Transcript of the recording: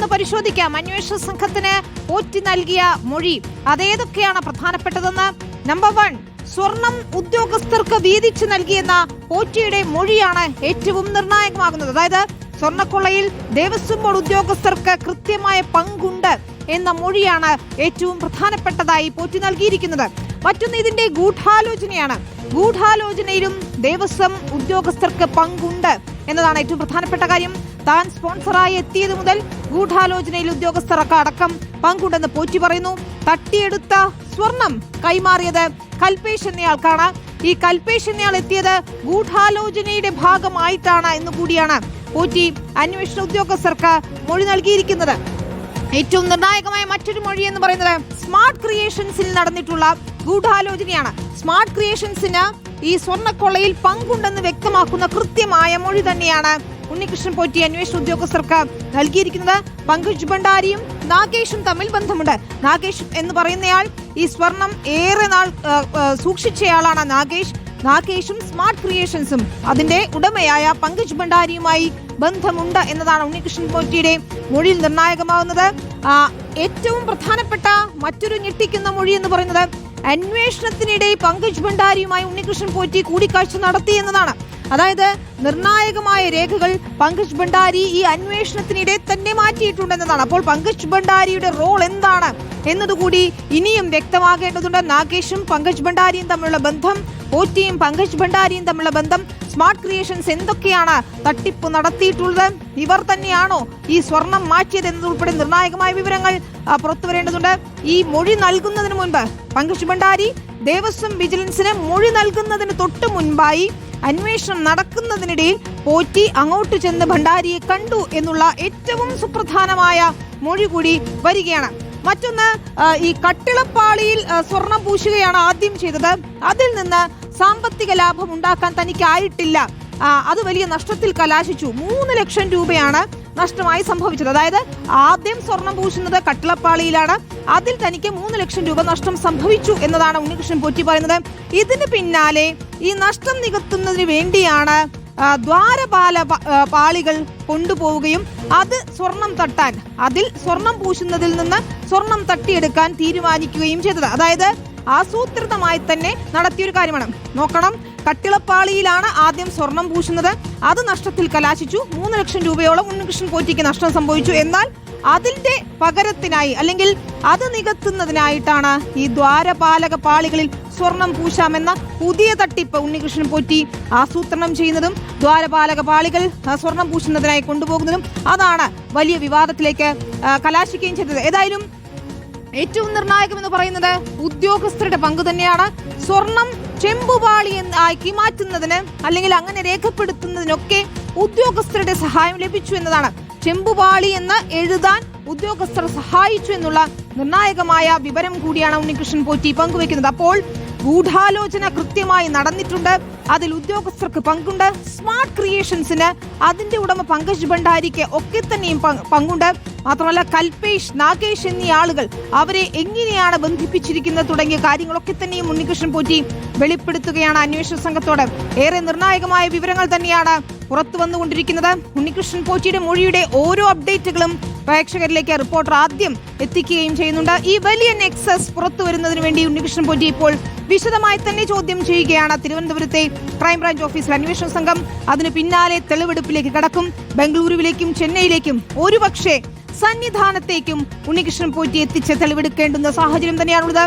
ഒന്ന് പരിശോധിക്കാം. അന്വേഷണ സംഘത്തിന് പോറ്റി നൽകിയ മൊഴി അതേതൊക്കെയാണ് പ്രധാനപ്പെട്ടതെന്ന്. നമ്പർ 1, സ്വർണം ഉദ്യോഗസ്ഥർക്ക് വീതിച്ചു നൽകിയെന്ന പോറ്റിയുടെ മൊഴിയാണ് ഏറ്റവും നിർണായകമാകുന്നത്. അതായത് സ്വർണ്ണക്കൊള്ളയിൽ ദേവസ്വം ബോർഡ് ഉദ്യോഗസ്ഥർക്ക് കൃത്യമായ പങ്കുണ്ട് എന്ന മൊഴിയാണ് ഏറ്റവും പ്രധാനപ്പെട്ടതായി പോറ്റി നൽകിയിരിക്കുന്നത്. മറ്റൊന്ന് ഇതിന്റെ ഗൂഢാലോചനയാണ്. ഗൂഢാലോചനയിലും ദേവസ്വം ഉദ്യോഗസ്ഥർക്ക് പങ്കുണ്ട് എന്നതാണ് ഏറ്റവും പ്രധാനപ്പെട്ട കാര്യം. താൻ സ്പോൺസറായി എത്തിയത് മുതൽ ഗൂഢാലോചനയിൽ ഉദ്യോഗസ്ഥർക്ക് അടക്കം പങ്കുണ്ടെന്ന് പോറ്റി പറയുന്നു. തട്ടിയെടുത്ത സ്വർണം കൈമാറിയത് കൽപേഷ് എന്നയാൾക്കാണ്. ഈ കൽപേഷ് എന്നയാൾ എത്തിയത് ഗൂഢാലോചനയുടെ ഭാഗമായിട്ടാണ് എന്നുകൂടിയാണ് പോറ്റി അന്വേഷണ ഉദ്യോഗസ്ഥർക്ക് മൊഴി നൽകിയിരിക്കുന്നത്. ഏറ്റവും നിർണായകമായ മറ്റൊരു മൊഴി എന്ന് പറയുന്നത് സ്മാർട്ട് ക്രിയേഷൻസിൽ നടന്നിട്ടുള്ള ഗൂഢാലോചനയാണ്. സ്മാർട്ട് ക്രിയേഷൻസിന് ഈ സ്വർണ്ണക്കൊള്ളയിൽ പങ്കുണ്ടെന്ന് വ്യക്തമാക്കുന്ന കൃത്യമായ മൊഴി തന്നെയാണ് ഉണ്ണികൃഷ്ണൻ പോറ്റി അന്വേഷണ ഉദ്യോഗസ്ഥർക്ക് നൽകിയിരിക്കുന്നത്. പങ്കജ് ഭണ്ഡാരിയും നാഗേഷും തമ്മിൽ ബന്ധമുണ്ട്. നാഗേഷ് എന്ന് പറയുന്നയാൾ ഈ സ്വർണം ഏറെ നാൾ സൂക്ഷിച്ചയാളാണ്. നാഗേഷും സ്മാർട്ട് ക്രിയേഷൻസും അതിന്റെ ഉടമയായ പങ്കജ് ഭണ്ഡാരിയുമായി ബന്ധമുണ്ട് എന്നതാണ് ഉണ്ണികൃഷ്ണൻ പോറ്റിയുടെ മൊഴിയിൽ നിർണായകമാകുന്നത്. ഏറ്റവും പ്രധാനപ്പെട്ട മറ്റൊരു ഞെട്ടിക്കുന്ന മൊഴി എന്ന് പറയുന്നത് അന്വേഷണത്തിനിടെ പങ്കജ് ഭണ്ഡാരിയുമായി ഉണ്ണികൃഷ്ണൻ പോറ്റി കൂടിക്കാഴ്ച നടത്തി എന്നതാണ്. അതായത് നിർണായകമായ രേഖകൾ പങ്കജ് ഭണ്ഡാരി ഈ അന്വേഷണത്തിനിടെ തന്നെ മാറ്റിയിട്ടുണ്ടെന്നതാണ്. അപ്പോൾ പങ്കജ് ഭണ്ഡാരിയുടെ റോൾ എന്താണ് എന്നതുകൂടി ഇനിയും വ്യക്തമാകേണ്ടതുണ്ട്. നാഗേഷും പങ്കജ് ഭണ്ഡാരിയും തമ്മിലുള്ള ബന്ധം, പോറ്റിയും പങ്കജ് ഭണ്ഡാരിയും തമ്മിലുള്ള ബന്ധം, സ്മാർട്ട് ക്രിയേഷൻസ് എന്തൊക്കെയാണ് തട്ടിപ്പ് നടത്തിയിട്ടുള്ളത്, ഇവർ തന്നെയാണോ ഈ സ്വർണം മാറ്റിയത് എന്നതുൾപ്പെടെ നിർണായകമായ വിവരങ്ങൾ പുറത്തു വരേണ്ടതുണ്ട്. ഈ മൊഴി നൽകുന്നതിന് മുൻപ് പങ്കജ് ഭണ്ഡാരി ദേവസ്വം വിജിലൻസിന് മൊഴി നൽകുന്നതിന് തൊട്ട് മുൻപായി അന്വേഷണം നടക്കുന്നതിനിടയിൽ പോറ്റി അങ്ങോട്ട് ചെന്ന് ഭണ്ഡാരിയെ കണ്ടു എന്നുള്ള ഏറ്റവും സുപ്രധാനമായ മൊഴി കൂടി വരികയാണ്. മറ്റൊന്ന്, ഈ കട്ടിളപ്പാളിയിൽ സ്വർണം പൂശുകയാണ് ആദ്യം ചെയ്തത്. അതിൽ നിന്ന് സാമ്പത്തിക ലാഭം ഉണ്ടാക്കാൻ തനിക്കായിട്ടില്ല. അത് വലിയ നഷ്ടത്തിൽ കലാശിച്ചു. 3 ലക്ഷം രൂപയാണ് നഷ്ടമായി സംഭവിച്ചത്. അതായത് ആദ്യം സ്വർണം പൂശുന്നത് കട്ടിളപ്പാളിയിലാണ്. അതിൽ തനിക്ക് 3 ലക്ഷം രൂപ നഷ്ടം സംഭവിച്ചു എന്നതാണ് ഉണ്ണികൃഷ്ണൻ പോറ്റി പറയുന്നത്. ഇതിന് പിന്നാലെ ഈ നഷ്ടം നികത്തുന്നതിന് വേണ്ടിയാണ് ദ്വാരപാല പാളികൾ കൊണ്ടുപോവുകയും അത് സ്വർണം തട്ടാൻ, അതിൽ സ്വർണം പൂശുന്നതിൽ നിന്ന് സ്വർണം തട്ടിയെടുക്കാൻ തീരുമാനിക്കുകയും ചെയ്തത്. അതായത് ആസൂത്രിതമായി തന്നെ നടത്തിയൊരു കാര്യമാണ്. നോക്കണം, കട്ടിളപ്പാളിയിലാണ് ആദ്യം സ്വർണം പൂശുന്നത്. അത് നഷ്ടത്തിൽ കലാശിച്ചു. 3 ലക്ഷം രൂപയോളം ഉണ്ണികൃഷ്ണൻ പോറ്റിക്ക് നഷ്ടം സംഭവിച്ചു. എന്നാൽ അതിന്റെ പകരത്തിനായി അല്ലെങ്കിൽ അത് നികത്തുന്നതിനായിട്ടാണ് ഈ ദ്വാരപാലക പാളികളിൽ സ്വർണം പൂശാമെന്ന പുതിയ തട്ടിപ്പ് ഉണ്ണികൃഷ്ണൻ പോറ്റി ആസൂത്രണം ചെയ്യുന്നതും ദ്വാരപാലക പാളികൾ സ്വർണം പൂശുന്നതിനായി കൊണ്ടുപോകുന്നതും അതാണ് വലിയ വിവാദത്തിലേക്ക് കലാശിക്കുകയും ചെയ്തത്. ഏതായാലും ഏറ്റവും നിർണായകമെന്ന് പറയുന്നത് ഉദ്യോഗസ്ഥരുടെ പങ്ക് തന്നെയാണ്. സ്വർണം ചെമ്പുപാളി ആക്കി മാറ്റുന്നതിന് അല്ലെങ്കിൽ അങ്ങനെ രേഖപ്പെടുത്തുന്നതിനൊക്കെ ഉദ്യോഗസ്ഥരുടെ സഹായം ലഭിച്ചു എന്നതാണ്. ചെമ്പുപാളി എന്ന് എഴുതാൻ ഉദ്യോഗസ്ഥർ സഹായിച്ചു എന്നുള്ള നിർണായകമായ വിവരം കൂടിയാണ് ഉണ്ണികൃഷ്ണൻ പോറ്റി പങ്കുവെക്കുന്നത്. അപ്പോൾ ഗൂഢാലോചന കൃത്യമായി നടന്നിട്ടുണ്ട്. അതിൽ ഉദ്യോഗസ്ഥർക്ക് പങ്കുണ്ട്. സ്മാർട്ട് ക്രിയേഷൻസിന് അതിന്റെ ഉടമ പങ്കജ് ഭണ്ഡാരിക്ക് ഒക്കെ തന്നെയും പങ്കുണ്ട്. മാത്രമല്ല കൽപേഷ്, നാഗേഷ് എന്നീ ആളുകൾ അവരെ എങ്ങനെയാണ് ബന്ധിപ്പിച്ചിരിക്കുന്നത് തുടങ്ങിയ കാര്യങ്ങളൊക്കെ തന്നെയും ഉണ്ണികൃഷ്ണൻ പോറ്റി വെളിപ്പെടുത്തുകയാണ് അന്വേഷണ സംഘത്തോട്. ഏറെ നിർണായകമായ വിവരങ്ങൾ തന്നെയാണ് പുറത്തു വന്നുകൊണ്ടിരിക്കുന്നത്. ഉണ്ണികൃഷ്ണൻ പോറ്റിയുടെ മൊഴിയുടെ ഓരോ അപ്ഡേറ്റുകളും പ്രേക്ഷകരിലേക്ക് റിപ്പോർട്ടർ ആദ്യം എത്തിക്കുകയും ചെയ്യുന്നുണ്ട്. ഈ വലിയ നെക്സസ് പുറത്തു വരുന്നതിന് വേണ്ടി ഉണ്ണികൃഷ്ണൻ പോറ്റി ഇപ്പോൾ വിശദമായി തന്നെ ചോദ്യം ചെയ്യുകയാണ് തിരുവനന്തപുരത്തെ ക്രൈംബ്രാഞ്ച് ഓഫീസിൽ അന്വേഷണ സംഘം. അതിന് പിന്നാലെ തെളിവെടുപ്പിലേക്ക് കടക്കും. ബംഗളൂരുവിലേക്കും ചെന്നൈയിലേക്കും ഒരുപക്ഷെ സന്നിധാനത്തേക്കും ഉണ്ണികൃഷ്ണൻ പോറ്റി എത്തിച്ച് തെളിവെടുക്കേണ്ടുന്ന സാഹചര്യം തന്നെയാണുള്ളത്.